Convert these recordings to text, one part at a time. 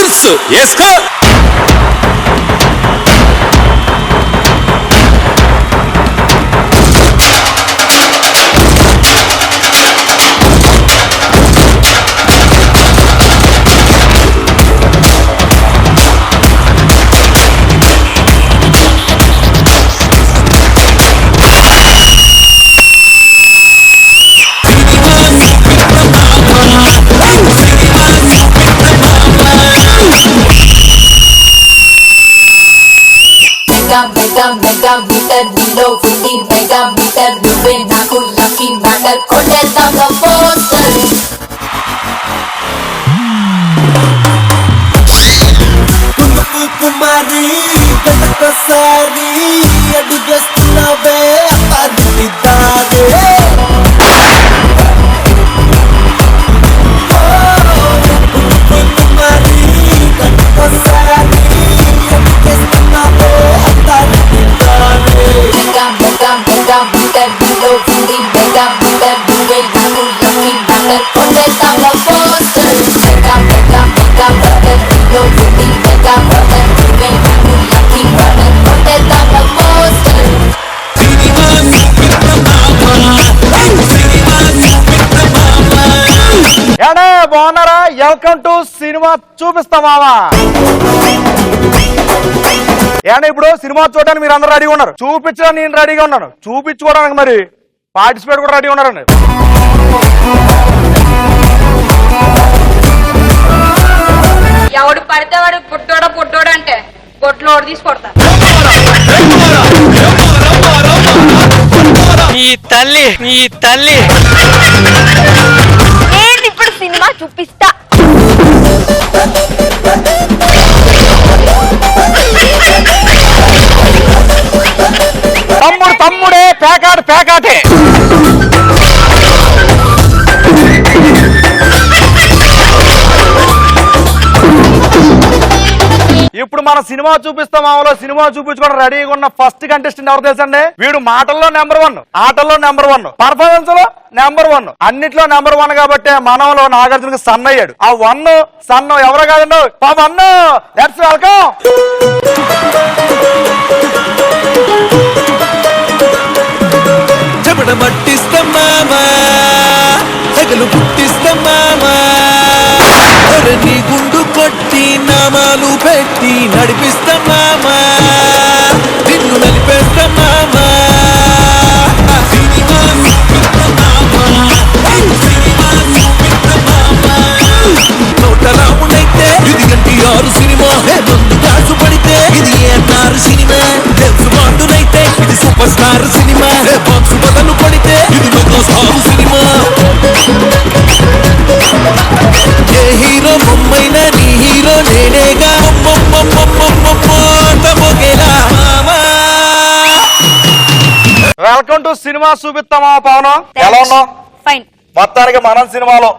Dance వేసుకో. Mega meter below 50 mega meter నువ్వే నాకు లక్కీ మ్యాటర్ కొట్టేద్దాం పోస్టర్ కుమారి గతకసారి అడుగేస్తున్నావే అదిదాదే కుమారి గతకసారి అడుగేస్తున్నావే mega mega mega meter below 50 mega meter నువ్వే నాకు లక్కీ మ్యాటర్ కొట్టేద్దాం poster mega mega mega meter below 50 mega meter నువ్వే నాకు లక్కీ మ్యాటర్ కొట్టేద్దాం పోస్టర్ ఏడా బాగున్నారా? వెల్కమ్ టు సినిమా చూపిస్తామావా. ఏడా ఇప్పుడు సినిమా చూడడానికి మీరు అందరూ రెడీగా ఉన్నారు, చూపించడానికి నేను రెడీగా ఉన్నాను, చూపించుకోవడానికి మరి పార్టిసిపేట్ కూడా రెడీగా ఉన్నారండి. ఎవడు పడితే వాడు పుట్టోడా అంటే పొట్లో తీసుకొడతా. నీ తల్లి నేను ఇప్పుడు సినిమా చూపిస్తా. తమ్ముడే పేకాటే. ఇప్పుడు మన సినిమా చూపిస్తామాలో సినిమా చూపించుకోవడం రెడీగా ఉన్న ఫస్ట్ కంటెస్టెంట్ ఎవరు తెలుసండి? వీడు మాటల్లో నెంబర్ 1, ఆటల్లో నెంబర్ 1, పర్ఫార్మెన్స్ లో నెంబర్ 1, అన్నిట్లో నెంబర్ 1 కాబట్టి మనంలో నాగార్జునకి సన్ అయ్యాడు. ఆ 1 సన్ ఎవరో కాదండి, పవన్. Let's welcome. చెమట మట్టిస్తాం మామా, సగలు పుట్టిస్తాం మామా, నీ గుండు కొట్టి నామాలు పెట్టి నడిపిస్తాం మామా, నిన్ను నలిపేస్తాం మామా. నోటలా ఉండైతే ఇది NTR సినిమా, ముందు కాసు పడితే ఇది ANR సినిమా, తెలుసు బాండునైతే ఇది సూపర్ స్టార్ సినిమా, బాక్స్ బదులు పడితే ఇది మెగా స్టార్ సినిమా. ఏ హీరో బొమ్మైనా నీ హీరో నేనేగా, వెల్కమ్ టు సినిమా చూపిస్తామా పవన్. ఎలా ఉన్నావు? ఫైన్. మొత్తానికి మనం సినిమాలో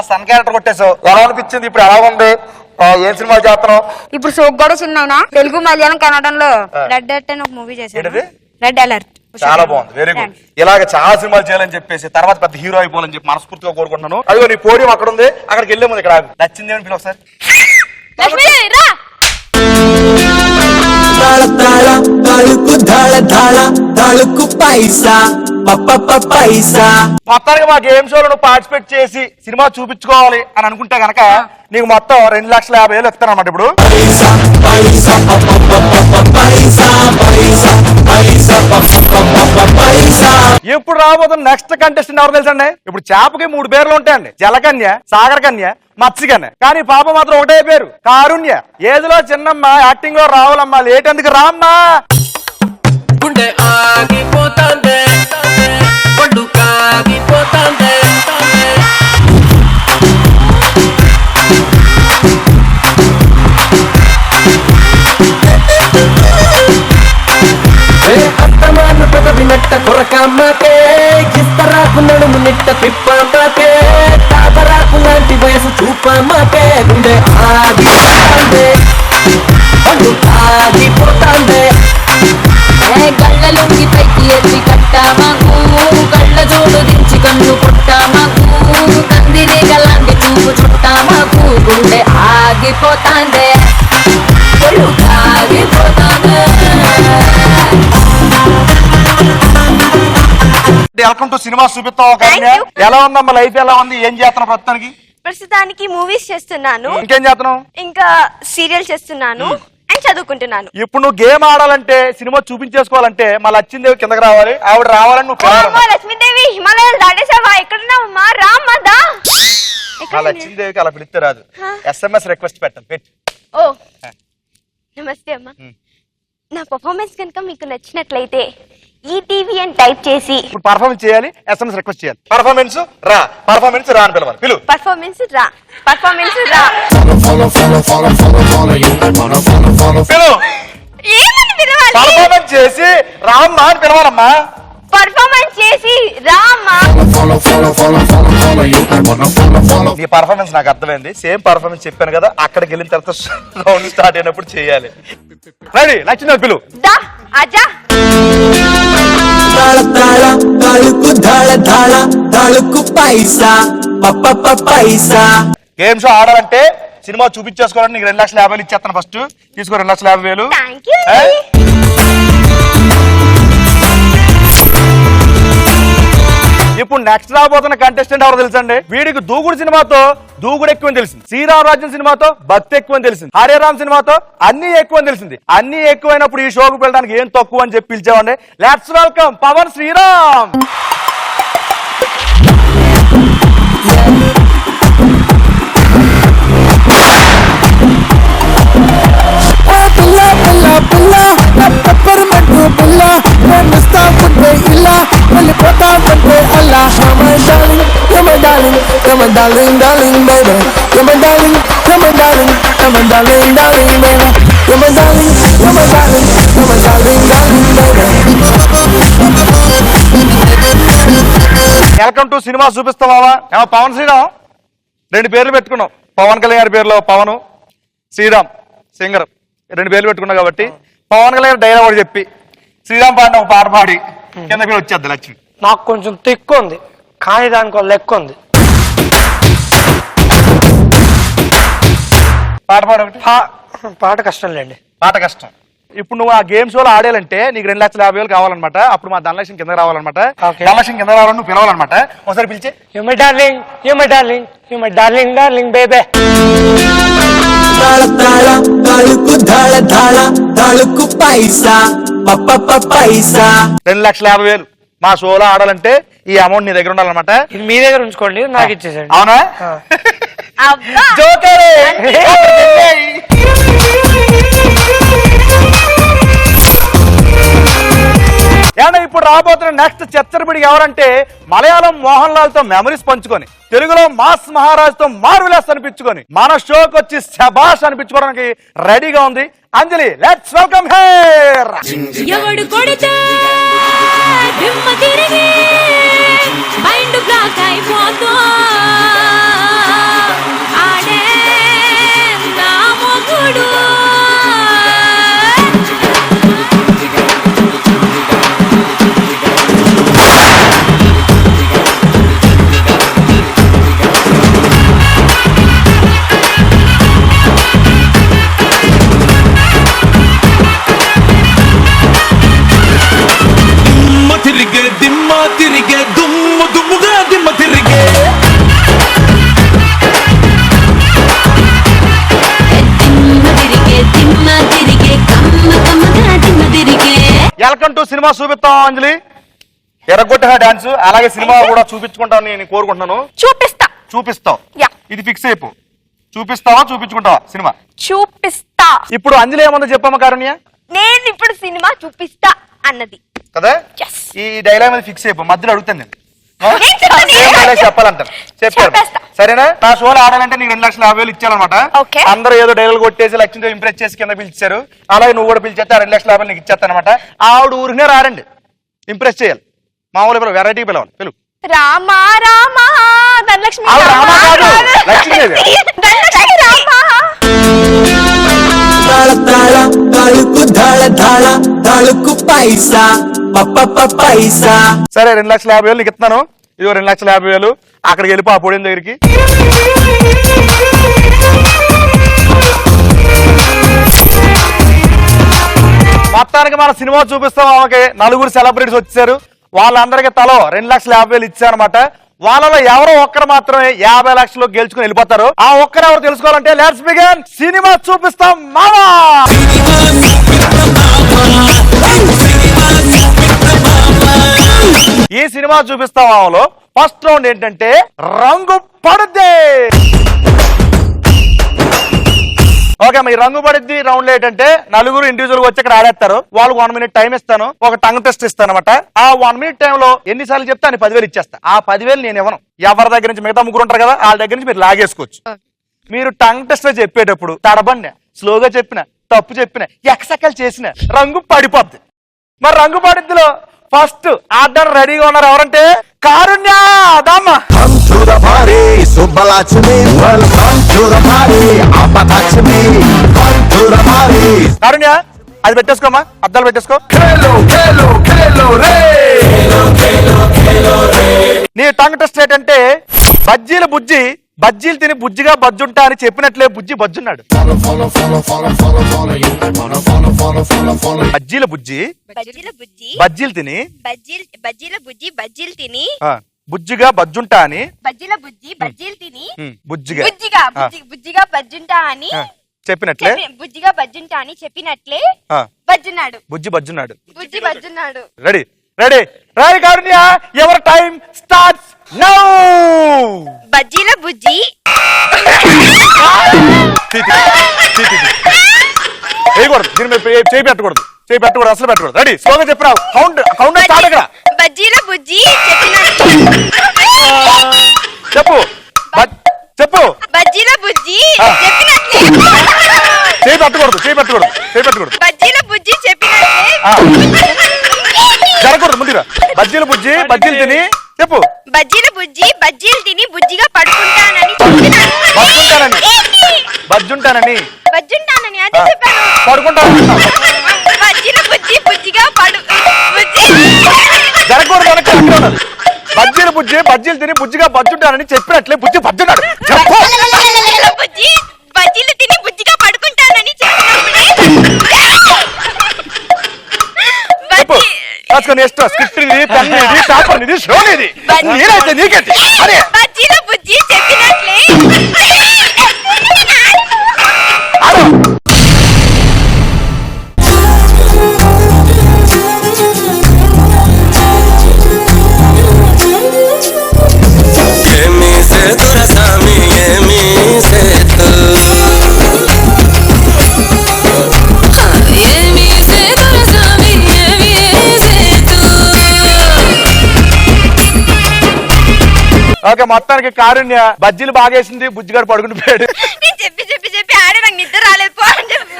సన్ క్యారెక్టర్ కొట్టేసావు, ఎలా అనిపించింది? ఇప్పుడు ఎలా ఉంది? ఏం సినిమా చేస్తున్నావు? ఇప్పుడు సోక్ కూడా చిన్న తెలుగు మలయాళం కన్నడంలో రెడ్ అలర్ట్ అని ఒక మూవీ చేశాను. రెడ్ అలర్ట్ చాలా బాగుంది, వెరీ గుడ్. ఇలాగ చాలా సినిమాలు చేయాలని చెప్పేసి తర్వాత పెద్ద హీరో అయిపోవాలని చెప్పి మనస్ఫూర్తిగా కోరుకుంటున్నాను. అదిగో నీ పోడియం అక్కడ ఉంది, అక్కడికి వెళ్ళే ముందు ఇక్కడ నచ్చింది ఏమని ఒకసారి. మొత్తానికి మా గేమ్ షోలో నువ్వు పార్టిసిపేట్ చేసి సినిమా చూపించుకోవాలి అని అనుకుంటే గనక నీకు మొత్తం 2,50,000 ఇస్తాను అన్నమాట. ఇప్పుడు ఇప్పుడు రాబోతున్న నెక్స్ట్ కంటెస్టెంట్ ఎవరు తెలుసండి? ఇప్పుడు చేపకి 3 పేర్లు ఉంటాయండి, జలకన్య, సాగర కన్య, మత్స్యకన్య. కానీ పాప మాత్రం ఒకటే పేరు, కారుణ్య. ఏదిలో చిన్నమ్మ, యాక్టింగ్ లో రావాలమ్మా, లేట్ ఎందుకు రామ్మా. గుండె ఆగిపోతాందే, ఒళ్ళు కాగిపోతాందే, అత్తమాను పెదవి నెట్ట కొరకమ్మకే, ఇస్తరాకు నడుము నిట్ట తిప్పమ్మకే, తాతరాకు లాంటి వయసు చూపమ్మకే. గుండె ఆగిపోతాందే, ఒళ్ళు ఆగిపోతాందే, గళ్ళలుంగి పైకి ఎత్తి కట్టామకు, కళ్ళ జోడు దించి కన్ను కొట్టామకు, కందిరే గలాంటి చూపు చుట్టామకు, గుండె ఆగి కాగిపోతాందే ఒళ్ళు కాగిపోతాందే వెల్కమ్ టు సినిమా చూపిస్తాం Thank you. ఎలా ఉందమ్మా లైఫ్ ఎలా ఉంది ఏం చేస్తున్నావు ప్రస్తుతానికి ప్రస్తుతానికి మూవీస్ చేస్తున్నాను ఇంకేం చేస్తున్నావు ఇంకా సీరియల్ చేస్తున్నాను అండ్ చదువుకుంటున్నాను. ఇప్పుడు నువ్వు గేమ్ ఆడాలంటే సినిమా చూపించేసుకోవాలంటే మా లచ్చిందేవి కిందకి రావాలి ఆవిడ రావాలని నువ్వు పిలవాలి. అమ్మా, లక్ష్మీదేవి హిమాలయాలు దాటేసావా? ఎక్కడున్నావమ్మా? రామ్మా దా. మా ఎక్కడ లచ్చిందేవికి అలా పిలిస్తే రాదు SMS రిక్వెస్ట్ పెట్టాను పెట్టి ఓ నమస్తే అమ్మా. నా పర్ఫార్మెన్స్ కనుక మీకు నచ్చినట్లయితే ఈటీవీ అని టైప్ చేసి ఇప్పుడు పర్ఫార్మెన్స్ చేయాలి SMS రిక్వెస్ట్ చేయాలి పర్ఫార్మెన్స్ రా అని పిలవాలి పిలు పర్ఫార్మెన్స్ రా పిలు ఏమని పిలవాలి? పర్ఫార్మెన్స్ చేసి రామ్మా అని పిలవాలమ్మా పర్ఫార్మెన్స్ చేసి రామ్మా. నీ పర్ఫార్మెన్స్ నాకు అర్థమైంది సేమ్ పర్ఫార్మెన్స్ చెప్పాను కదా అక్కడికి వెళ్ళిన తర్వాత రౌండ్ స్టార్ట్ అయినప్పుడు చేయాలి రెడీ లచ్చిందేవి పిలు దా అజా తాళ తాళ తాళుకు ధాళ ధాళ తాళుకు పైసా పప్ప పైసా. గేమ్ షో ఆడాలంటే సినిమా చూపించేసుకోవాలంటే నీకు 2,50,000 ఇచ్చేస్తాను ఫస్ట్ తీసుకో 2,50,000 థ్యాంక్ యూ. ఇప్పుడు నెక్స్ట్ రాబోతున్న కంటెస్టెంట్ ఎవరో తెలుసండి వీడికి దూకుడు సినిమాతో దూకుడు ఎక్కువని తెలిసింది శ్రీరామరాజ్యం సినిమాతో భక్తి ఎక్కువని తెలిసింది హరేరామ్ సినిమాతో అన్ని ఎక్కువని తెలిసింది అన్ని ఎక్కువైనప్పుడు ఈ షోకు వెళ్ళడానికి ఏం తక్కువ అని చెప్పి పిలిచామండి let's welcome Pavan Sriram Darling, darling, baby. You're my darling, you're my darling, you're my darling, darling, baby. You're my darling, you're my darling, you're my darling, darling, baby. Welcome to cinema చూపిస్తావా పవన్ శ్రీరామ్ 2 పేర్లు పెట్టుకున్నాం పవన్ కళ్యాణ్ గారి పేరులో పవన్ శ్రీరామ్ సింగర్ 2 పేర్లు పెట్టుకున్నాం కాబట్టి Pawan Kalyan dialogue ఒకటి చెప్పి శ్రీరామ్ పాడిన ఒక పాట పాడి కింద పేరు వచ్చేద్ది లక్ష్మి నాకు కొంచెం తిక్కు ఉంది కానీ దానికి ఒక లెక్క ఉంది. పాట పాడు ఒకటి పాట కష్టం లేండి. పాట కష్టం ఇప్పుడు నువ్వు ఆ గేమ్ షోలో ఆడాలంటే నీకు 2,50,000 కావాలన్నమాట అప్పుడు మా ధనలక్ష్మి కింద రావాలన్నమాట Okay. ధనలక్ష్మి కింద రావాలని నువ్వు పిలవాలన్నమాట ఒకసారి పిలిచే you my darling you my darling you my darling darling baby. తాళ తాళ తాళుకు ధాళ ధాళ తాళుకు పైసా పప్ప పైసా. 2,50,000 మా షోలో ఆడాలంటే ఈ అమౌంట్ నీ దగ్గర ఉండాలన్నమాట ఇది మీ దగ్గర ఉంచుకోండి నాకు ఇచ్చేసండి. అవునా అబ్బా జోకరే ఏమన్నా ఇప్పుడు రాబోతున్న నెక్స్ట్ చచ్చరబిడి ఎవరంటే మలయాళం మోహన్ లాల్ తో మెమరీస్ పంచుకొని తెలుగులో మాస్ మహారాజ్ తో మార్వెలస్ అనిపించుకొని మన షోకి వచ్చి శబాష్ అనిపించుకోవడానికి రెడీగా ఉంది అంజలి లెట్స్ వెల్కమ్ హేర్ ఎవడు కొడితే దిమ్మ తిరిగి మైండ్ బ్లాక్ అయిపోతో ఆడే నా మొగుడు దిమ్మ తిరిగే దుమ్ము దుమ్ముగా దిమ్మ తిరిగే వెల్కమ్ టు సినిమా చూపిస్తాం అంజలి ఎరగొట్ట డాన్స్ అలాగే సినిమా కూడా చూపించుకుంటాను నేను కోరుకుంటున్నాను చూపిస్తావు యా. ఇది ఫిక్స్ అయిపో చూపిస్తావా చూపించుకుంటావా సినిమా చూపిస్తా. ఇప్పుడు అంజలి ఏమన్నా చెప్పమ్మ కారుణ్య నేను ఇప్పుడు సినిమా చూపిస్తా అన్నది కదా Yes. ఈ డైలాగ్ మీద ఫిక్స్ అయిపో మధ్యలో అడుగుతాను నేను ఏం చెప్పను? సేమ్ డైలాగ్ చెప్పాలంటారు చెప్పారు చెప్పేస్తా. సరేనా నా షోలో ఆడాలంటే నీకు 2,50,000 ఇచ్చారనమాట Okay. అందరూ ఏదో డైలాగ్ కొట్టేసి లక్ష్మితో ఇంప్రెస్ చేసి కింద పిలిచారు అలాగే నువ్వు కూడా పిలిచేస్తే 2,50,000 నీకు ఇచ్చేస్తానమాట ఆవిడ ఊరినే రారండి ఇంప్రెస్ చేయాలి మామూలు పిల్లలు వెరైటీ పిలవాలి పిలువు రామా రామా ధనలక్ష్మి ఆవిడ రామా కాదు, లక్ష్మీదేవి. ధనలక్ష్మి రామా. తాళ తాళ తాళుకు ధాళ ధాళ తాళుకు పైసా పప్ప పైసా. సరే 2,50,000 నీకు ఇస్తున్నాను ఇదిగో 2,50,000 అక్కడికి వెళ్ళిపో ఆ పొడిన దగ్గరికి మొత్తానికి మన సినిమా చూపిస్తాం ఆమెకి 4 సెలబ్రిటీస్ వచ్చారు. వాళ్ళందరికీ తలో 2,50,000 ఇచ్చారనమాట. వాళ్ళలో ఎవరో ఒక్కరు మాత్రమే 50 లక్షలు గెలుచుకుని వెళ్ళిపోతారు. ఆ ఒక్కరు ఎవరు తెలుసుకోవాలంటే లెట్స్ బిగిన్. సినిమా చూపిస్తాం మామా. ఈ సినిమా చూపిస్తాం మామలో ఫస్ట్ రౌండ్ ఏంటంటే రంగు పడుద్ది. ఓకే, మీ రంగు పడిద్ది రౌండ్ లో ఏంటంటే 4 ఇండివిజువల్ వచ్చి ఇక్కడ ఆడేస్తారు. వాళ్ళకి 1 మినిట్ టైం ఇస్తాను, ఒక టంగ్ టెస్ట్ ఇస్తాను అనమాట. ఆ 1 మినిట్ టైంలో ఎన్నిసార్లు చెప్తే అని 10,000 ఇచ్చేస్తా. ఆ 10,000 నేను ఇవ్వను. ఎవరి దగ్గర నుంచి మిగతా 3 ఉంటారు కదా, వాళ్ళ దగ్గర నుంచి మీరు లాగేసుకోవచ్చు. మీరు టంగ్ టెస్ట్ లో చెప్పేటప్పుడు తడబండి, స్లోగా చెప్పిన, తప్పు చెప్పిన, ఎక్సకల్ చేసిన రంగు పడిపోద్ది. మరి రంగు పడిద్దిలో ఫస్ట్ ఆడడానికి రెడీగా ఉన్నారు ఎవరంటే కారుణ్య. దామ్మా కారుణ్య, అది పెట్టేసుకోమా, అద్దాలు పెట్టేసుకో. నీ టంగ్ టెస్ట్ ఏంటంటే బజ్జీల బుజ్జి బజ్జీలు తిని బుజ్జిగా బజ్జుంటా అని చెప్పినట్లే బుజ్జి బజ్జున్నాడు. బజ్జీల బుజ్జి బజ్జీలు తిని బుజ్జిగా బజ్జుంటా అని బుజ్జిగా బజ్జుంటా అని చెప్పినట్లే బజ్జున్నాడు. బుజ్జి బజ్జున్నాడు. రెడీ రెడీ రెడీ కారుణ్య, ఎవర్ టైం స్టార్ట్స్ నౌ. బజ్జీల బుజ్జి వేయకూడదు, దీని మీద చేయి పెట్టకూడదు, అసలు పెట్టకూడదు. రెడీ, స్లోగా చెప్పినావు. Count start. ఇక్కడ బజ్జీల బుజ్జి చెప్పు చెప్పు. బజ్జీల బుజ్జి చేయి పెట్టకూడదు. బజ్జీల బుజ్జి చెప్పినట్లే జరగకూడదు. ముందుగా బజ్జీల బుజ్జి బజ్జీలు తిని చెప్పు. బజ్జీల బుజ్జి బజ్జీలు తిని బుజ్జిగా పడుకుంటానని బజ్జుంటానని అది చెప్పాను. పడుకుంటాను. బజ్జీల బుజ్జి బుజ్జిగా జరగకూడదు. అక్కడ ఉన్నది బజ్జీల బుజ్జి బజ్జీలు తిని బుజ్జిగా బజ్జుంటానని చెప్పినట్లే బుజ్జి బజ్జున్నాడు. బుజ్జి బజ్జీలు తిని బుజ్జిగా పడుకుంటానని చెప్పు. నెక్స్ట్ స్క్రిప్ట్ ఇది, పెన్ ఇది, పేపర్ ఇది, షో ఇది. నేనైతే నీకేంటి అదే బజ్జీల బుజ్జి చెప్పినట్లే ఓకే, మొత్తానికి కారుణ్య బజ్జీలు బాగేసింది, బుజ్జిగాడు పడుకుని పోయాడు. చెప్పి ఆడే నాకు నిద్ర రాలేదు పో అని చెప్పు.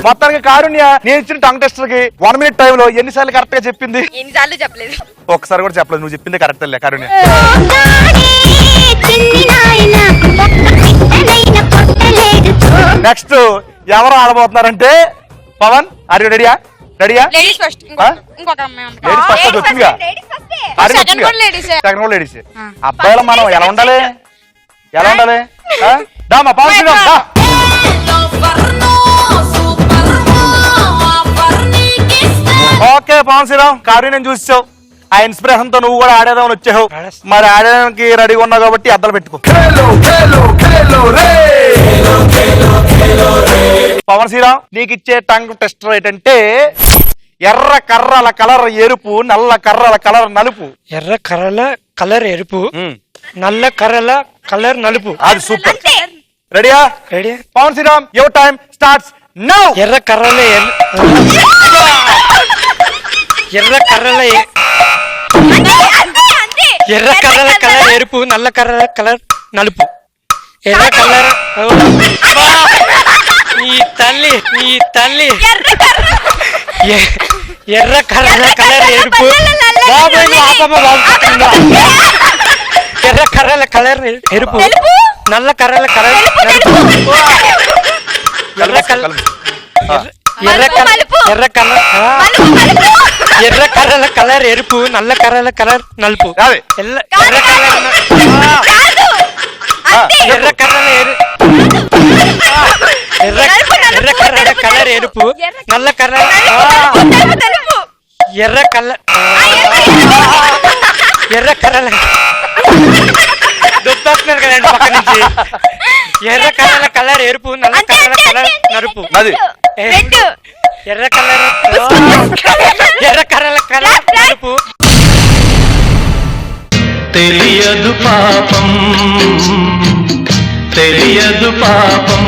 మొత్తానికి కారుణ్య నేను ఇచ్చిన టంగ్ టెస్టర్ కి 1 మినిట్ టైం లో ఎన్నిసార్లు కరెక్ట్ గా చెప్పింది? ఎన్నిసార్లు చెప్పలేదు. ఒక్కసారి కూడా చెప్పలేదు. నువ్వు చెప్పింది కరెక్ట్ లే కారుణ్య. నెక్స్ట్ ఎవరు ఆడబోతున్నారంటే పవన్. ఆర్ యు రెడీయా? Ladies first. ఇంకొక అమ్మాయి ఉంది. లేడీస్ ఫస్ట్ వచ్చిందిగా. Second కూడా ladies ఏ. సెకండ్ కూడా లేడీస్. అబ్బాయిలో మనం ఎలా ఉండాలి? దామా పవన్ శ్రీరామ్ దా. ఓకే పవన్ శ్రీరామ్, కారుణ్యం చూసావు, ఆ ఇన్స్పిరేషన్ తో నువ్వు కూడా ఆడేదామని వచ్చావు. మరి ఆడడానికి రెడీగా ఉన్నావు కాబట్టి అద్దాలు పెట్టుకో. పవన్ శ్రీరామ్, నీకు ఇచ్చే టంగ్ టెస్టర్ ఏంటంటే ఎర్ర కర్రల కలర్ ఎరుపు, నల్ల కర్రల కలర్ నలుపు. ఎర్ర కర్రల కలర్ ఎరుపు, నల్ల కర్రల కలర్ నలుపు. అది సూపర్. రెడీయా? Ready. Pavan Sriram, your time starts now. ఎర్ర కర్రల ఎర్ర కర్రల కలర్ ఎరుపు, నల్ల కర్రల కలర్ నలుపు. ఎర్ర కలర్ ఈ తల్లి ఎర్ర కర్రల కలర్ ఎరుపు. బాబు ఆపమ్మ బాబు. ఎర్ర కర్రల కలర్ ఎరుపు, నల్ల కర్రల కలర్ నలుపు. ఎర్ర కర్రల కలర్ ఎరుపు, నల్ల కర్రల కలర్ నలుపు. ఎర్ర కలర్ ఎరుపు, నల్ల కలర్ తెలుపు. ఎర్ర కలర్ ఎర్ర కలర్ దుబ్బేస్తున్నారు కదండి పక్క నుంచి. ఎర్ర కలర్ కలర్ ఎరుపు, నల్ల కలర్ కలర్ నలుపు, నది రెడ్. ఎర్ర కలర్ ఎర్ర కలర్ కలర్ నలుపు. తెలియదు పాపం తెలియదు పాపం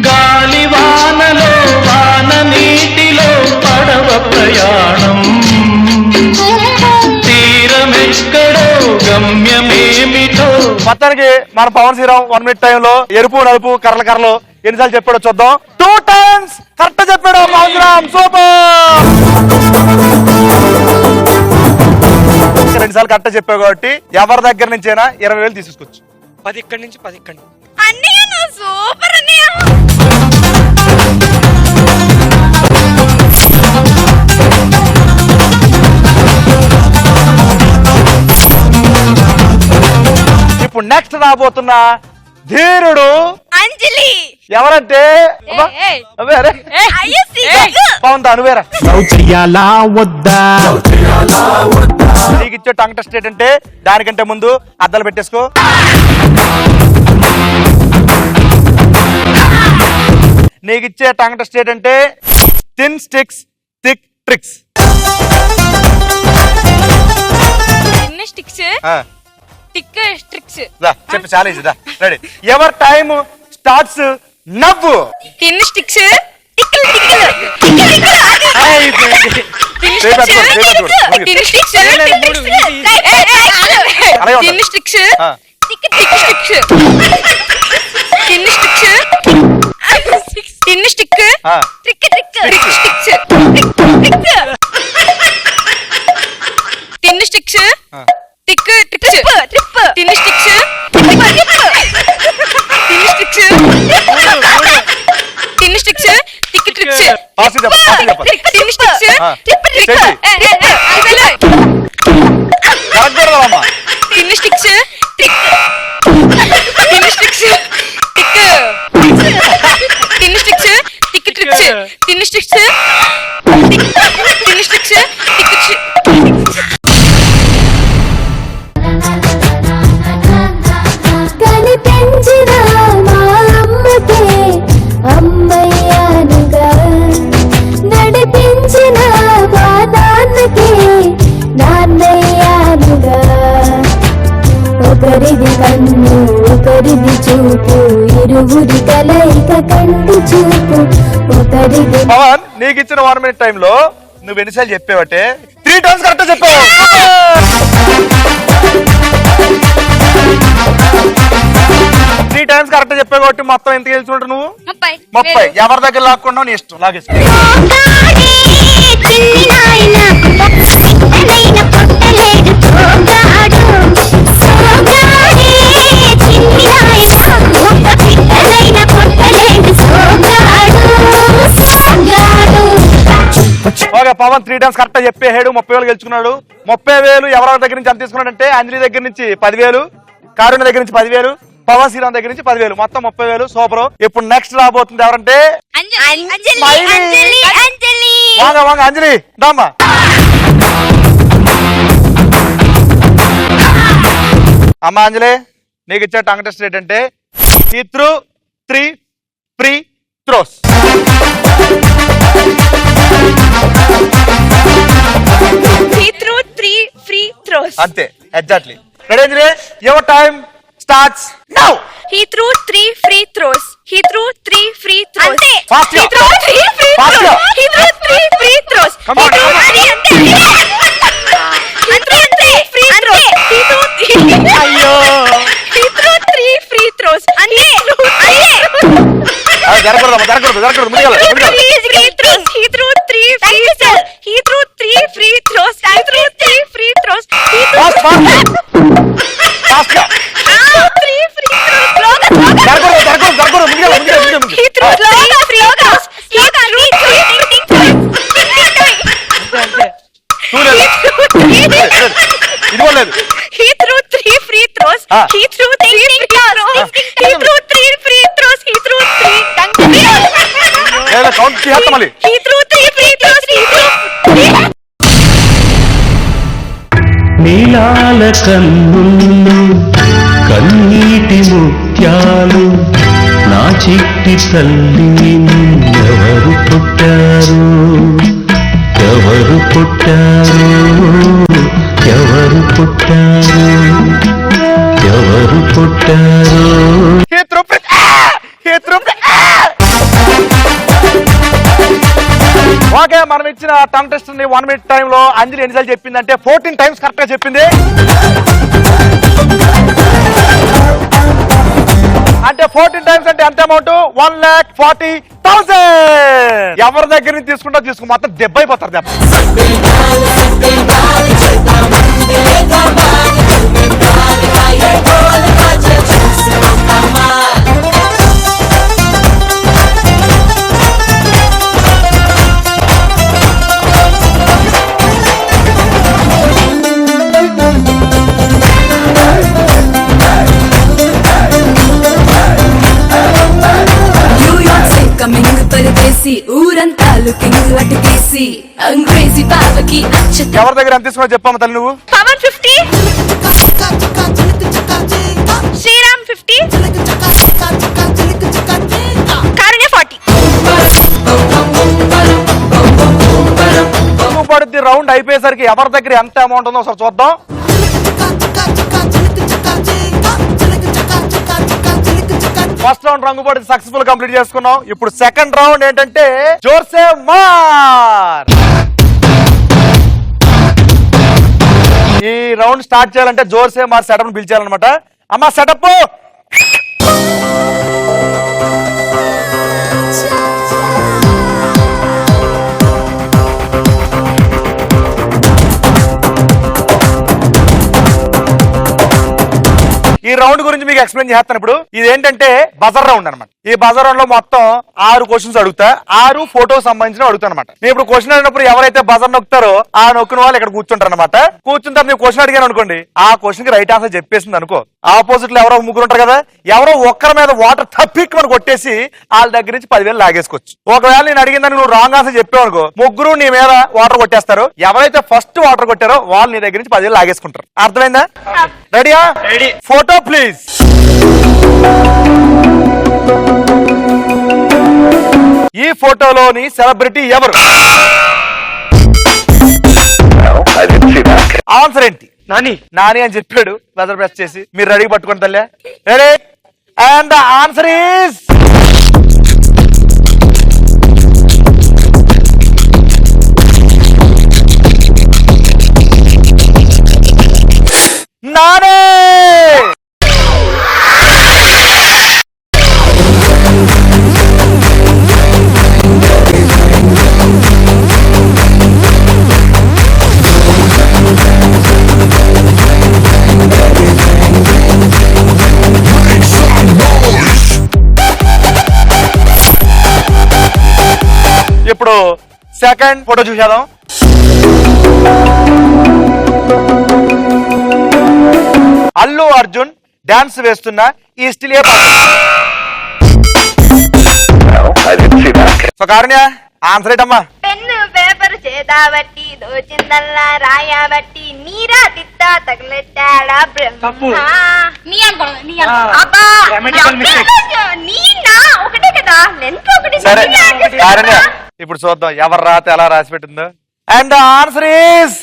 గాలి వానలో వాన నీటిలో పడవ ప్రయాణం తీరమెక్కడో గమ్యమేమిటో. మొత్తానికి మన పవన్ శ్రీరామ్ 1 minute టైంలో ఎరుపు నలుపు కర్రల కర్రలు ఎన్నిసార్లు చెప్పాడో చూద్దాం. 2 times కరెక్ట్ చెప్పాడు పవన్ శ్రీరామ్. సూపర్. 2 సార్లు కరెక్ట్ చెప్పావు కాబట్టి ఎవరి దగ్గర నుంచైనా 20,000 తీసుకోవచ్చు. 10 ఇక్కడి నుంచి 10 ఇక్కడి నుంచి. అన్నయ్య నువ్వు సూపర్ అన్నయ్య. ఇప్పుడు నెక్స్ట్ రాబోతున్న ధీరుడు అంజలి. ఎవరంటే అబ్బా, అబ్బే, అరే. అయ్యో సిగ్గు. పవన్ దా నువ్వేరా. చెయ్యాలా వద్దా నీకు ఇచ్చే టంగ్ టెస్ట్ ఏంటంటే దానికంటే ముందు అద్దాలు పెట్టేసుకో. నీకు ఇచ్చే టంగ్ టెస్ట్ ఏంటంటే థిన్ స్టిక్స్ థిక్ ట్రిక్స్. చిన్న స్టిక్స్ టిక్ ట్రిక్స్. చెప్పి ఛాలెంజ్ దా రెడీ. ఎవర్ టైమ్ స్టార్ట్స్ నవ్వు. చిన్న స్టిక్స్ టిక్కలు టిక్కలు టిక్కలు టిక్కలు. అయిపోయింది. చిన్న స్టిక్స్ చిన్న స్టిక్స్ టిక్ టిక్ స్టిక్స్. చిన్న స్టిక్స్ చిన్న stick trick trick trick sticks tick tick. చిన్న స్టిక్స్ టిక్ టిక్ ట్రిప్. చిన్న స్టిక్స్ ట్రిప్ ట్రిప్. చిన్న స్టిక్స్ చిన్న స్టిక్స్ టిక్ ట్రిక్స్. చిన్న స్టిక్స్ ట్రిప్ ట్రిప్. చిన్న స్టిక్స్ టిక్ చిన్న స్టిక్స్ టిక్ చిన్న స్టిక్స్ టిక్ ట్రిక్స్. చిన్న స్టిక్స్ చిన్న స్టిక్స్ టిక్. కనిపించిన మా అమ్మకే అమ్మయ్యానుగా నడిపించిన మా నాన్నకే నాన్నయ్యానుగా ఒకరిది కన్ను ఒకరిది చూపు ఇరువురి కలయిక కంటి చూపు ఒకరిది. పవన్ నీకు ఇచ్చిన 1 minute టైంలో నువ్వు ఎన్నిసార్లు చెప్పావటే 3 times కరెక్ట్ చెప్పావు. 3 times కరెక్ట్ చెప్పావు కాబట్టి మొత్తం ఎంత గెలుచుకుంటావు నువ్వు? 30. ఎవరి దగ్గర లాక్కున్నావు నీ ఇష్టం లాగేసుకో. ఓకే పవన్ 3 times కరెక్ట్ చెప్పేసాడు. 30,000 గెలుచుకున్నాడు. 30,000 ఎవరి దగ్గర నుంచి ఎంత తీసుకున్నాడంటే అంజలి దగ్గర నుంచి 10,000, కారుణ్య దగ్గర నుంచి 10,000, పవన్ శ్రీరామ్ దగ్గర నుంచి 10,000, మొత్తం 30,000. సూపర్. ఇప్పుడు నెక్స్ట్ రాబోతుంది ఎవరంటే వాంగ వాంగ అంజలి దామ్మా. అమ్మా అంజలి నీకు ఇచ్చే టంగ్ టెస్ట్ ఏంటంటే ఈ త్రూ 3 ఫ్రీ త్రోస్. అంతే exactly. Ready Anjali your time starts now. He threw 3 free throws. He threw 3 free throws. Ante. Fast He threw 3 free Fast throws. He threw 3 free throws. Come on, He threw come on. 3 ante. He threw 3 free throws. He threw అయ్యో He threw 3 free throws. Ante. జరగకూడదు ముందుగా Free throws. He threw 3 free throws. He threw 3 free throws. He threw 3 free throws. He threw fast fast fast గా 3 free throws. జరగకూడదు ముందుగా He threw 3 free throws. He threw 3 ఇది లేదు. He threw 3 free throws. He threw 3 free throws. He threw 3 free throws. He threw 3 dunk. Count చేస్తా మళ్ళీ. నీలాల కన్నులు కన్నీటి ముత్యాలు నా చిట్టి తల్లి ఎవరు పుట్టారు ఎవరు పుట్టారు ఎవరు పుట్టారు ఎవరు పుట్టారు. ఓకే, మనం ఇచ్చిన టంగ్ టెస్ట్ ని 1 minute టైం లో అంజలి ఎన్నిసార్లు చెప్పిందంటే 14 times కరెక్ట్ గా చెప్పింది. అంటే 14 times అంటే ఎంత అమౌంట్? 1,40,000. ఎవరి దగ్గర నుంచి తీసుకుంటా తీసుకో, మొత్తం దెబ్బ అయిపోతారు దెబ్బ. కమింగ్ పరదేశీ ఊరంతా లుకింగ్ అటుకేసి అంగ్రేజీ బావకి అచ్చట ఎవరి దగ్గర ఎంత తీసుకున్నా చెప్పమ్మా తల్లి నువ్వు. పవన్ 50, శ్రీరామ్ 50, కారుణ్య 40. పడుద్ది రౌండ్ అయిపోయేసరికి ఎవరి దగ్గర ఎంత అమౌంట్ ఉందో ఒకసారి చూద్దాం. ఫస్ట్ రౌండ్ రంగుపడి సక్సెస్ఫుల్ కంప్లీట్ చేసుకున్నాం. ఇప్పుడు సెకండ్ రౌండ్ ఏంటంటే జోర్సే మార్. ఈ రౌండ్ స్టార్ట్ చేయాలంటే జోర్సే మార్ సెటప్ పిలిచారనమాట. అమ్మా సెటప్. ఈ రౌండ్ గురించి మీకు ఎక్స్ప్లెయిన్ చేస్తాను. ఇప్పుడు ఇదేంటంటే బజర్ రౌండ్ అనమాట. ఈ బజర్ రౌండ్ లో మొత్తం 6 క్వశ్చన్స్ అడుగుతా, 6 ఫోటో సంబంధించిన అడుగుతా అనమాట. నేను ఇప్పుడు క్వశ్చన్ అడిగినప్పుడు ఎవరైతే బజర్ నొక్కుతారో ఆ నొక్కిన వాళ్ళు ఇక్కడ కూర్చుంటారు అనమాట. కూర్చున్న తర్వాత నేను క్వశ్చన్ అడిగాను అనుకోండి, ఆ క్వశ్చన్ కి రైట్ ఆన్సర్ చెప్పేసింది అనుకో, ఆపోజిట్ లో ఎవరో ముగ్గురు ఉంటారు కదా, ఎవరో ఒక్కరి మీద వాటర్ తప్పిక్ మనం కొట్టేసి వాళ్ళ దగ్గర నుంచి 10,000 లాగేసుకోవచ్చు. ఒకవేళ నేను అడిగిందని నువ్వు రాంగ్ ఆన్సర్ చెప్పావు అనుకో, ముగ్గురు నీ మీద వాటర్ కొట్టేస్తారు. ఎవరైతే ఫస్ట్ వాటర్ కొట్టారో వాళ్ళు నీ దగ్గర నుంచి 10,000 లాగేసుకుంటారు. అర్థమైందా? రెడీయా? రెడీ. Photo please. ఈ ఫోటోలోని సెలబ్రిటీ ఎవరు? ఆన్సర్ ఏంటి? నాని. నాని అని చెప్పాడు బజర్ ప్రెస్ చేసి. మీరు రెడీ పట్టుకోండి తల్లే. Ready and the answer is Nani. ఇప్పుడు సెకండ్ ఫోటో చూసేద్దాం. అల్లు అర్జున్ డాన్స్ వేస్తున్న ఈ స్టిల్ ఏ పాట? సో కారుణ్య ఆన్సర్ ఏంటమ్మా? పెన్ను పేపర్ చేదాబట్టి దోచిందల్లా రాయబట్టి నీరా తిత్తా తగలెట్టాడా బ్రహ్మ. నీ అనుకోండి, నీ అబ్బా నీనా ఒకటే కదా, లెంత్ ఒకటి. సరే కారుణ్య ఇప్పుడు చూద్దాం ఎవరు రాత ఎలా రాసి పెట్టిందో. అండ్ ఆన్సర్ ఈస్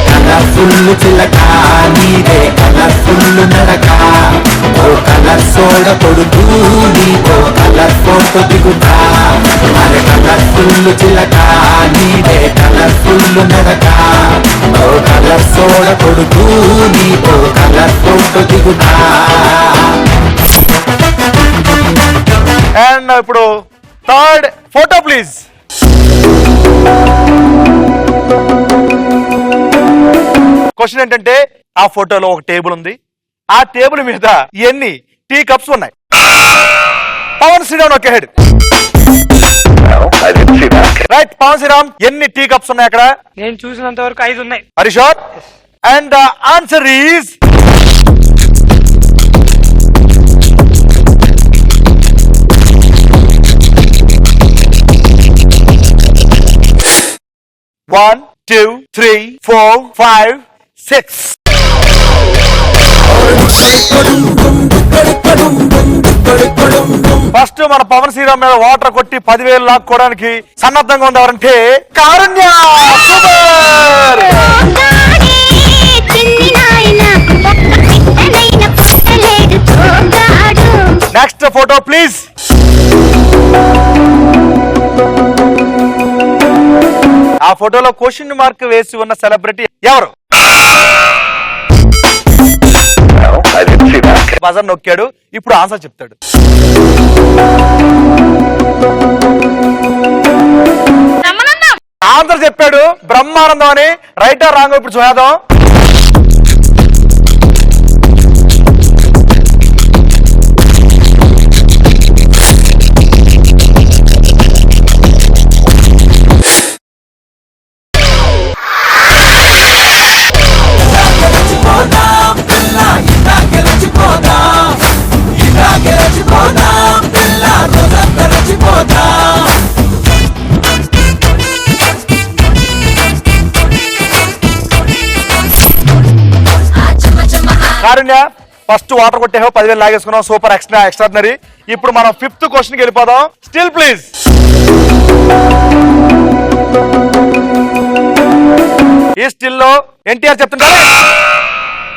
కలర్ఫుల్ చిలక నీదే కలర్ఫుల్ నడక ఓ కలర్ సోడ కొడుతూ నీతో కలర్ ఫోటో దిగుతా. అరే కలర్ఫుల్ చిలక నీదే కలర్ఫుల్ నడక ఓ కలర్ సోడ కొడుతూ నీతో కలర్ ఫోటో దిగుతా. అండ్ ఇప్పుడు థర్డ్ ఫోటో ప్లీజ్. క్వశ్చన్ ఏంటంటే ఆ ఫోటోలో ఒక టేబుల్ ఉంది, ఆ టేబుల్ మీద ఎన్ని టీ కప్స్ ఉన్నాయి? పవన్ శ్రీరామ్ ఒకే హెడ్. రైట్ పవన్ శ్రీరామ్, ఎన్ని టీ కప్స్ ఉన్నాయి అక్కడ? నేను చూసినంత వరకు 5 ఉన్నాయి. Are you sure and the answer is One, 2, 3, 4, 5, 6. First మన పవన్ శ్రీరామ్ మీద వాటర్ కొట్టి 10,000 లాక్కోవడానికి సన్నద్ధంగా ఉంది ఎవరంటే కారుణ్య. సూపర్. Next photo please. ఆ ఫోటోలో క్వశ్చన్ మార్క్ వేసి ఉన్న సెలబ్రిటీ ఎవరు? బజర్ నొక్కాడు, ఇప్పుడు ఆన్సర్ చెప్తాడు. ఆన్సర్ చెప్పాడు బ్రహ్మానందం అని. రైట్ ఆర్ రాంగ్ ఇప్పుడు చూద్దాం. కారుణ్య ఫస్ట్ వాటర్ కొట్టేహో 10,000 లాగేసుకున్నాం. Super extraordinary. ఇప్పుడు మనం 5th క్వశ్చన్ కి వెళ్ళిపోదాం. Still please. ఈ స్టిల్ లో ఎన్టీఆర్ చెప్తుంటారు.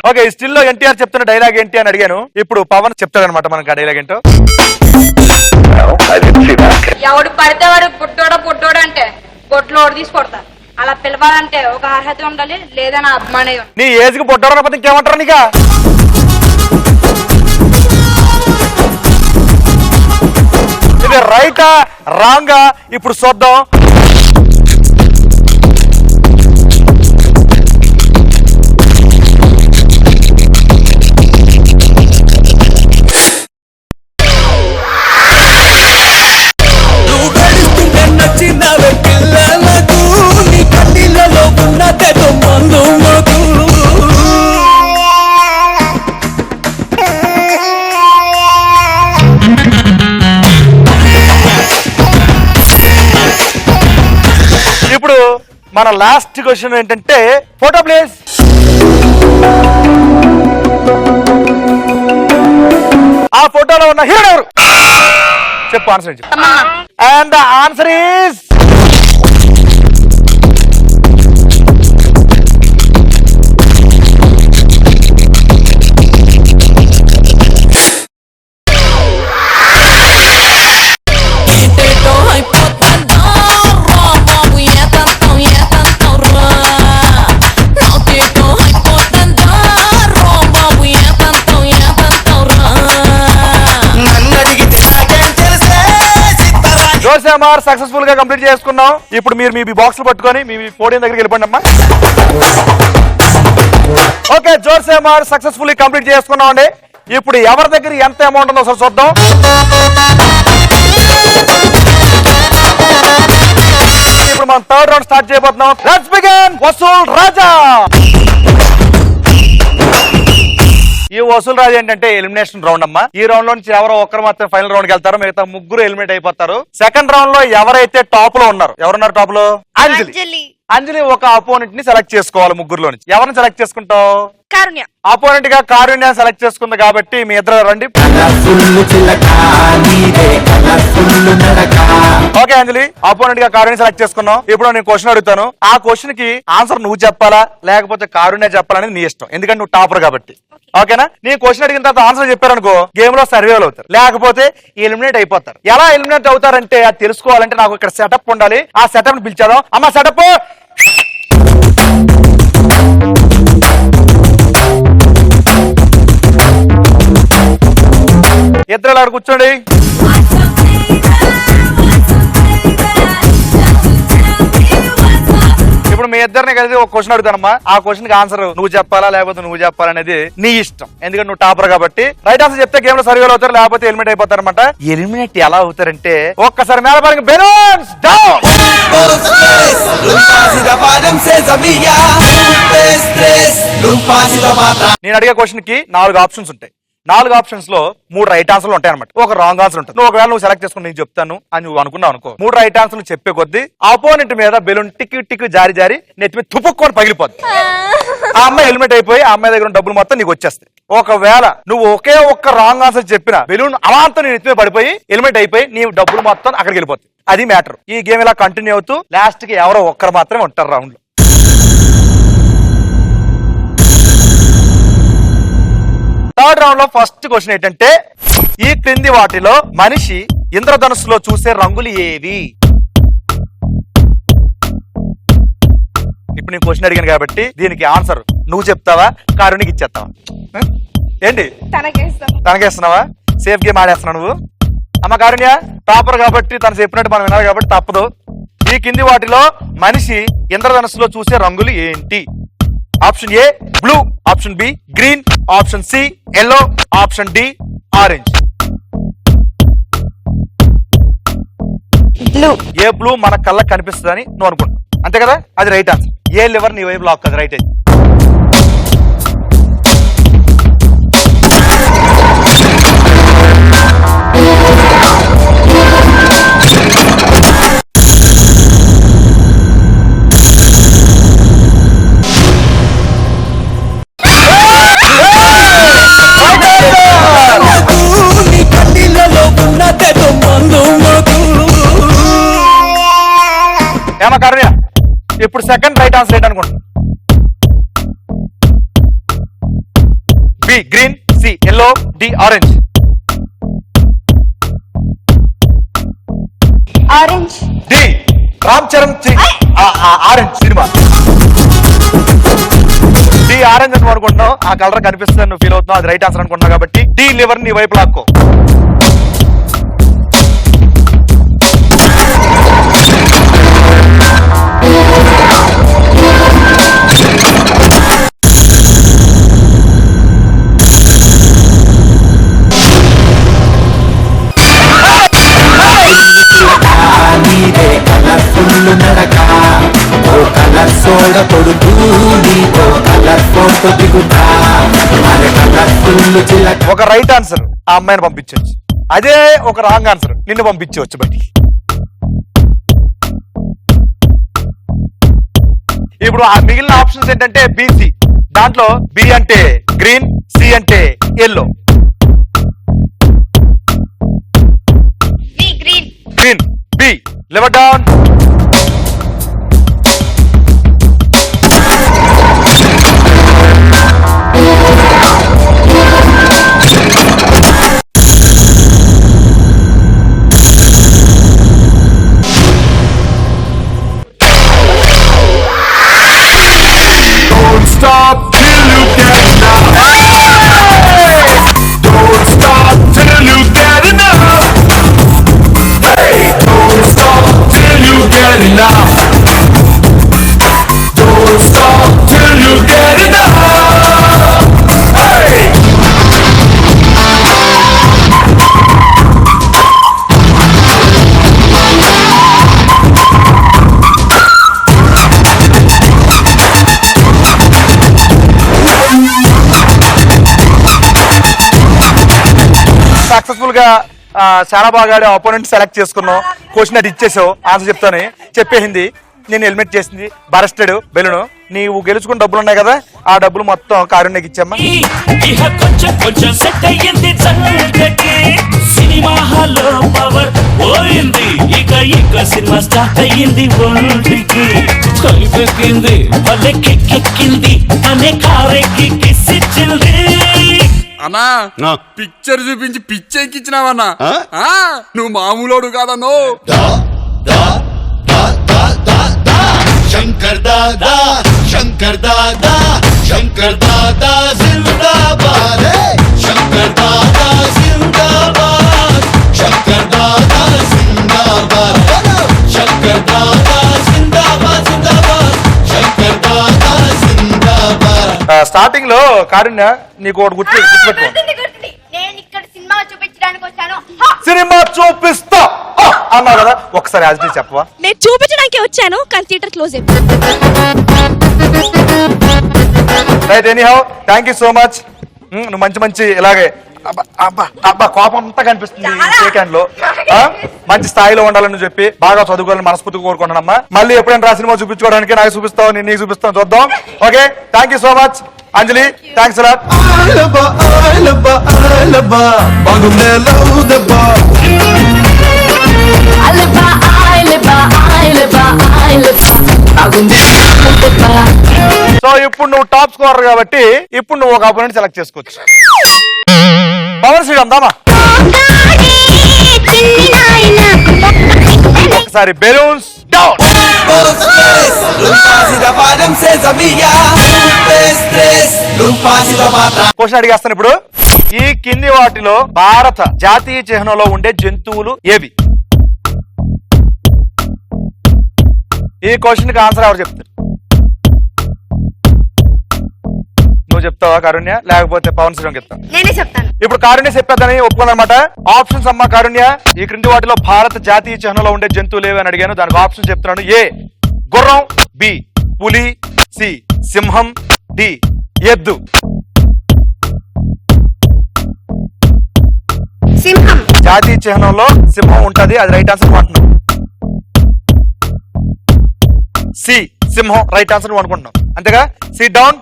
ఓకే, ఈ స్టిల్ లో ఎన్టీఆర్ చెప్తున్న డైలాగ్ ఏంటి అని అడిగాను. ఇప్పుడు పవన్ చెప్తాడు అనమాట మనకు ఆ డైలాగ్ ఏంటో. ఎవడు పడితే వాడు పుట్టోడ అంటే పొట్లో తీసి కొడతా. అలా పిలవాలంటే ఒక అర్హత ఉండాలి, లేదా నా అభిమానం. నీ ఏజ్ కి పొట్టడం ఇంకేమంటారు నీక? ఇది రైటా రాంగా ఇప్పుడు చూద్దాం. ఇప్పుడు మన లాస్ట్ క్వశ్చన్ ఏంటంటే ఫోటో ప్లీజ్. ఆ ఫోటోలో ఉన్న హీరో ఎవరు? చెప్పు ఆన్సర్ చెప్పు. అండ్ ద ఆన్సర్ ఈజ్ జోసెమార్ సక్సెస్ఫుల్ గా కంప్లీట్ చేసుకున్నాం. ఇప్పుడు మీరు మీ బాక్స్ పట్టుకొని మీ పోడియం దగ్గరికి వెళ్ళిపోండి అమ్మా. ఓకే, జోసెమార్ సక్సెస్ఫుల్లీ కంప్లీట్ చేసుకున్నాం అండి. ఇప్పుడు ఎవరి దగ్గర ఎంత అమౌంట్ ఉందో ఒకసారి చూద్దాం. ఇప్పుడు మనం 3rd రౌండ్ స్టార్ట్ చేయబోతున్నాం. Let's begin. వసూల్ రాజా. ఈ వసూల్ రాజు ఏంటంటే ఎలిమినేషన్ రౌండ్ అమ్మా. ఈ రౌండ్ లో నుంచి ఎవరో ఒక్కరు మాత్రం ఫైనల్ రౌండ్ కి వెళ్తారు, మిగతా ముగ్గురు ఎలిమినేట్ అయిపోతారు. సెకండ్ రౌండ్ లో ఎవరైతే టాప్ లో ఉన్నారు, ఎవరున్నారు టాప్ లో? అంజలి ఒక అపోనెంట్ ని సెలెక్ట్ చేసుకోవాలి ముగ్గురులో నుంచి. ఎవరిని సెలెక్ట్ చేసుకుంటావు? కారుణ్య. అపోనెంట్ గా కారుణ్య సెలెక్ట్ చేసుకుంది కాబట్టి మీ ఇద్దరు రండి. ఓకే అంజలి, అపోనెంట్ గా కారుణ్య సెలెక్ట్ చేసుకున్నాం. ఇప్పుడు నేను క్వశ్చన్ అడుగుతాను. ఆ క్వశ్చన్ కి ఆన్సర్ నువ్వు చెప్పాలా లేకపోతే కారుణ్య చెప్పాలనేది నీ ఇష్టం, ఎందుకంటే నువ్వు టాపర్ కాబట్టి. ఓకేనా? నీ క్వశ్చన్ అడిగిన తర్వాత ఆన్సర్ చెప్పారనుకో గేమ్ లో సర్వేలు అవుతారు, లేకపోతే ఎలిమినేట్ అయిపోతారు. ఎలా ఎలిమినేట్ అవుతారంటే అది తెలుసుకోవాలంటే నాకు ఇక్కడ సెటప్ ఉండాలి. ఆ సెటప్ ని పిలిచాను. అమ్మ సెటప్. ఇద్దరు అలా కూర్చోండి. ఇప్పుడు మీ ఇద్దరిని కలిసి ఒక క్వశ్చన్ అడుగుతానమ్మా. ఆ క్వశ్చన్ కి ఆన్సర్ నువ్వు చెప్పాలా లేకపోతే నువ్వు చెప్పాలనేది నీ ఇష్టం. ఎందుకంటే నువ్వు టాపర్ కాబట్టి రైట్ ఆన్సర్ చెప్తే గేమ్ లో సర్వేలు అవుతారు, లేకపోతే ఎలిమినేట్ అయిపోతారు అనమాట. ఎలిమినేట్ ఎలా అవుతారంటే ఒక్కసారి మేళ పరంగా బెలూన్స్ డౌన్. నేను అడిగే క్వశ్చన్ కి 4 ఆప్షన్స్ ఉంటాయి. 4 ఆప్షన్స్ లో 3 రైట్ ఆన్సర్లు ఉంటాయి అనమాట. ఒక రాంగ్ ఆన్సర్ ఉంటుంది. నువ్వు ఒకవేళ నువ్వు సెలెక్ట్ చేసుకుని నేను చెప్తాను అని నువ్వు అనుకున్నావు అనుకో, 3 రైట్ ఆన్సర్లు చెప్పే కొద్దీ ఆపోనెంట్ మీద బెలూన్ టిక్ టిక్ జారి జారి నెత్తి మీద తుపుక్కొని పగిలిపోద్ది. ఆ అమ్మాయి హెల్మెట్ అయిపోయి ఆ అమ్మాయి దగ్గర ఉన్న డబ్బులు మొత్తం నీకు వచ్చేస్తాయి. ఒకవేళ నువ్వు ఒకే ఒక్క రాంగ్ ఆన్సర్ చెప్పిన బెలూన్ అలాంతా నీ నెత్తి మీద పడిపోయి హెల్మెట్ అయిపోయి నీ డబ్బులు మొత్తం అక్కడికి వెళ్ళిపోతాయి. అది మ్యాటర్. ఈ గేమ్ ఇలా కంటిన్యూ అవుతూ లాస్ట్ కి ఎవరో ఒక్కరు మాత్రమే ఉంటారు రౌండ్ లో. థర్డ్ రౌండ్ లో ఫస్ట్ క్వశ్చన్ ఏంటంటే, ఈ క్రింది వాటిలో మనిషి ఇంద్రధనుస్సులో చూసే రంగులు ఏవి? ఇప్పుడు నేను క్వశ్చన్ అడిగాను కాబట్టి దీనికి ఆన్సర్ నువ్వు చెప్తావా కారునికి ఇచ్చేస్తావా? ఏంటి తనకేస్తున్నావా? సేఫ్ గేమ్ ఆడేస్తున్నావు నువ్వు. అమ్మ కారుణ్య టాపర్ కాబట్టి తను చెప్పినట్టు మనం వినాలి కాబట్టి తప్పదు. ఈ కింది వాటిలో మనిషి ఇంద్రధనుస్సులో చూసే రంగులు ఏంటి? Option A blue, option B green, option C yellow, option D orange. Blue. A blue మన కళ్ళకి కనిపిస్తుందని నువ్వు అనుకుంటావు అంతే కదా? అది రైట్ ఆన్సర్. ఏ లివర్ నీ వైపు లాక్ కదా, రైట్. ఏమా కారణ్య ఇప్పుడు సెకండ్ రైట్ ఆన్సర్ ఏంటనుకుంటా? B green, C yellow, D orange. Orange. D Ram Charan orange cinema. D orange అని అనుకుంటున్నావు, ఆ కలర్ కనిపిస్తుంది నువ్వు ఫీల్ అవుతున్నావు, అది రైట్ ఆన్సర్ అనుకుంటున్నావు కాబట్టి డి లివర్ నీ వైపు లాక్కో. ఒక రైట్ ఆన్సర్ ఆ అమ్మాయిని పంపించవచ్చు, అదే ఒక రాంగ్ ఆన్సర్ నిన్ను పంపించవచ్చు బయటికి. ఇప్పుడు ఆ మిగిలిన ఆప్షన్స్ ఏంటంటే బిసి, దాంట్లో బి అంటే గ్రీన్, సి అంటే yellow. Green B lever down. Stop till you get enough. Don't stop till you get enough. Hey, don't stop till you get enough. Don't stop till you get enough. Hey. Successful గా చాలా బాగా opponent select చేసుకున్నావు. Question అది ఇచ్చేసావు, answer చెప్తాను చెప్పేసింది. నేను helmet చేసింది బరస్టెడ్ balloon. నీవు గెలుచుకున్న డబ్బులు ఉన్నాయి కదా, ఆ డబ్బులు మొత్తం కారుణ్యకి ఇచ్చామ్మా. కొంచెం కొంచెం సెట్ అయ్యింది సినిమా హాల్లో పవర్ పోయింది, ఇక సినిమా స్టార్ట్ అయ్యింది. ఒంటికి కలిపెక్కింది భలే కెక్కెక్కింది అనే కారెక్కి కిసిచ్చింది. అన్నా పిక్చర్ చూపించి పిచ్చెక్కిచ్చినావన్నా, నువ్వు మామూలోడు కాదన్నో. శంకర్ దాదా శంకర్ దాదా శంకర్ దాదా జిందాబాద్. శంకర్ దాదా జిందాబాద్. శంకర్ దాదా జిందాబాద్. శంకర్ దాదా జిందాబాద్ జిందాబాద్. స్టార్టింగ్ లో కారుణ్య నీకు ఒకటి గుర్తుపెట్టుకో. నేను ఇక్కడ సినిమా చూపించడానికి వచ్చాను. సినిమా చూపిస్తా అన్నావు కదా, ఒకసారి యాజ్ టీ చెప్పవా? నేను చూపించడానికి వచ్చాను కానీ థియేటర్ క్లోజ్ అయిపోయింది. Right, anyhow thank you so much. నువ్వు మంచి మంచి ఇలాగే అబ్బా కోపం అంతా కనిపిస్తుంది ఈ సెకండ్ లో. మంచి స్థాయిలో ఉండాలని చెప్పి బాగా చదువుకోవాలని మనస్ఫూర్తిగా కోరుకుంటున్నామ్మా. మళ్ళీ ఎప్పుడైనా రా సినిమా చూపించుకోవడానికి నాకు చూపిస్తావు, నేను నీకు చూపిస్తాను, చూద్దాం. Okay, thank you so much Anjali, thanks a lot. So ఇప్పుడు నువ్వు టాప్ స్కోరర్ కాబట్టి ఇప్పుడు నువ్వు ఒక అపోనెంట్ సెలెక్ట్ చేసుకోవచ్చు. పవన్ శ్రీరామ్ దామా ఒకసారి బెలూన్స్ డౌన్. క్వశ్చన్ అడిగేస్తాను ఇప్పుడు. ఈ కింది వాటిలో భారత జాతీయ చిహ్నంలో ఉండే జంతువులు ఏవి? ఈ క్వశ్చన్ కి ఆన్సర్ ఎవరు చెప్తారు? నువ్వు చెప్తావా కారుణ్య, లేకపోతే పవన్ శ్రీరామ్ చెప్తాను? నేనే చెప్తాను. ఇప్పుడు కారుణ్య చెప్పేద్దని ఒప్పుకుందనమాట. ఆప్షన్స్ అమ్మా కారుణ్య. ఈ క్రింది వాటిలో భారత జాతీయ చిహ్నంలో ఉండే జంతువులు ఏవి అని అడిగాను, దానికి ఆప్షన్ చెప్తున్నాను. ఏ గుర్రం, బి పులి, సి సింహం, డి ఎద్దు. సింహం. జాతీయ చిహ్నంలో సింహం ఉంటది, అది రైట్ ఆన్సర్ అంటున్నావు. సి సింహం రైట్ ఆన్సర్ నువ్వు అనుకుంటున్నావు, అంతేగా? SIT down.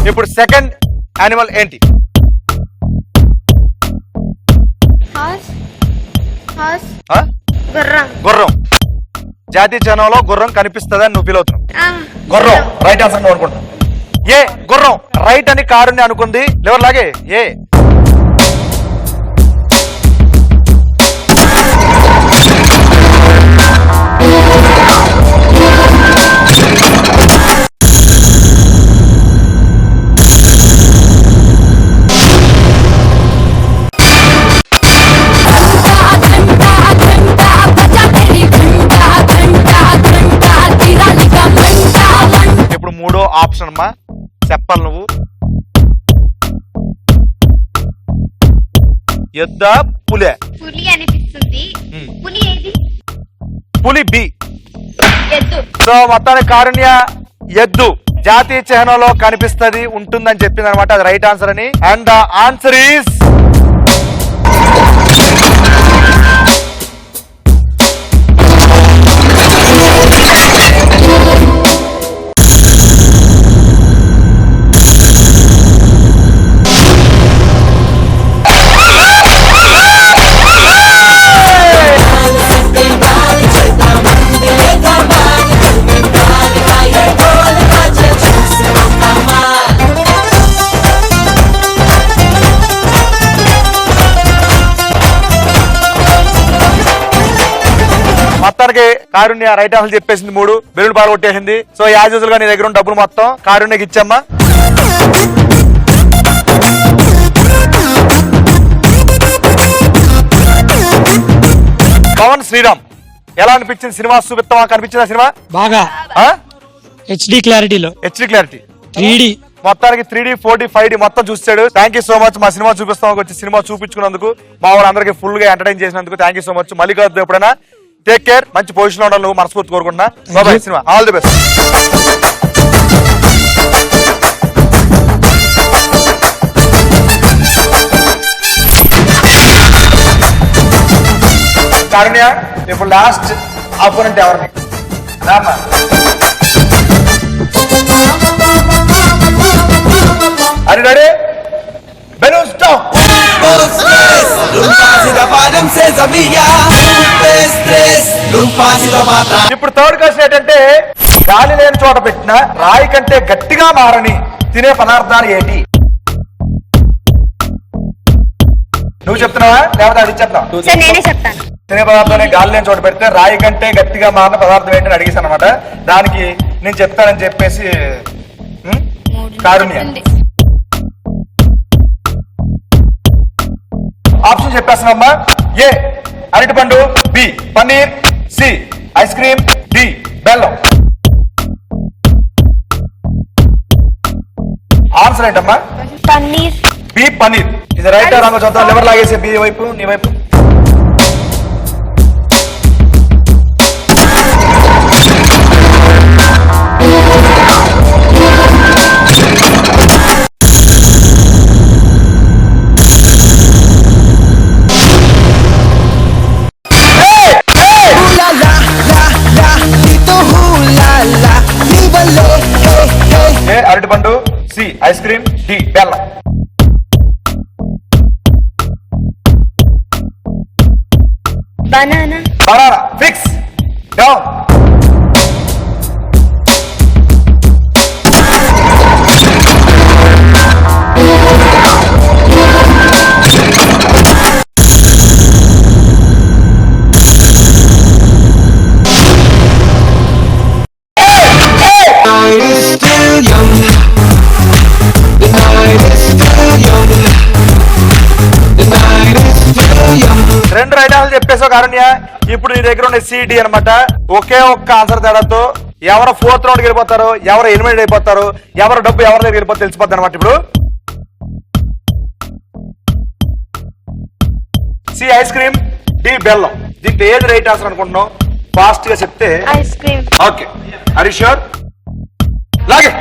ఇప్పుడు సెకండ్ యానిమల్ ఏంటి? గుర్రం. జాతీయ చిహ్నంలో గుర్రం కనిపిస్తుందని నువ్వు ఫీల్ అవుతున్నావు. గుర్రం రైట్ ఆన్సర్ నువ్వు అనుకుంటున్నావు. ఏ గుర్రం రైట్ అని కారుణ్య అనుకుంది. ఎవరిలాగే ఏ మూడో ఆప్షన్ అమ్మా, చెప్పాలి నువ్వు. ఎద్ద పులే? పులి అనిపిస్తుంది. పులి ఏది? పులి బి. ఎద్దు. సో మొత్తానికి కారుణ్య ఎద్దు జాతీయ చిహ్నంలో కనిపిస్తుంది ఉంటుందని చెప్పింది అనమాట, అది రైట్ ఆన్సర్ అని. అండ్ ద ఆన్సర్ ఈస్ మొత్తానికి కారుణ్య రైట్ ఆన్సర్ చెప్పేసింది. 3 బెలూన్ పాలు కొట్టేసింది. సో యాజ్ యూజువల్ గా నీ దగ్గర ఉన్న డబ్బులు మొత్తం కారుణ్యకి ఇచ్చమ్మా. పవన్ శ్రీరామ్ ఎలా అనిపించింది సినిమా? చూపిస్తావా? కనిపించిందా సినిమా? బాగా హెచ్డి క్లారిటీలో. హెచ్డి క్లారిటీ 3D మొత్తానికి 3D 4D 5D మొత్తం చూసాడు. థ్యాంక్ యూ సో మచ్ మా సినిమా చూపిస్తాం వచ్చి సినిమా చూపించుకున్నందుకు, మా వాళ్ళందరికీ ఫుల్ గా ఎంటర్టైన్ చేసినందుకు థ్యాంక్ యూ సో మచ్. మళ్ళీ కాదు ఎప్పుడైనా టేక్ కేర్, మంచి పొజిషన్ లో ఉండాలి నువ్వు, మనస్ఫూర్తి కోరుకుంటున్నా. Bye cinema, all the best. Karunya ఇప్పుడు లాస్ట్ అపోనెంట్ ఎవరిని? రామ్మా. Are you ready? Balloons down. ఇప్పుడు థర్డ్ క్వశ్చన్ ఏంటంటే, గాలి లేని చోట పెట్టిన రాయి కంటే గట్టిగా మారని తినే పదార్థాలు ఏంటి? నువ్వు చెప్తున్నావా లేకపోతే అది చెప్తావు? సార్ నేనే చెప్తాను. తినే పదార్థాన్ని గాలి లేని చోట పెడితే రాయి కంటే గట్టిగా మారిన పదార్థం ఏంటని అడిగేసాను అనమాట. దానికి నేను చెప్తానని చెప్పేసి కారుణ్య ఆప్షన్ చెప్పేస్తున్నామ్మా. ఏ అరటిపండు, B paneer, C ice cream, D బెల్లం. ఆన్సర్ ఏంటమ్మా? పన్నీర్. బి పన్నీర్. ఇది రైట్ రాంగో చూద్దాం. లివర్ లాగేసే బి వైపు, నీ వైపు. ఏ అరటిపండు, సి ఐస్ క్రీమ్, డి బెల్లం. బనానా. Banana fix. డౌన్. రెండు రైట్ ఆన్సర్ చెప్పేసావు కారుణ్య. ఇప్పుడు నీ దగ్గర ఉండే సిడి అనమాట. ఒకే ఒక్క ఆన్సర్ తేడాతో ఎవరు 4th రౌండ్కి వెళ్ళిపోతారు, ఎవరు ఎలిమినేట్ అయిపోతారు, ఎవరు డబ్బు ఎవరి దగ్గర వెళ్ళిపోతే తెలిసిపోద్ది అనమాట. ఇప్పుడు సి ఐస్ క్రీమ్, డి బెల్లం. దీంట్లో ఏది రైట్ ఆన్సర్ అనుకుంటున్నావు? ఫాస్ట్ గా చెప్తే. Ice cream. Okay, are you sure? లాగే.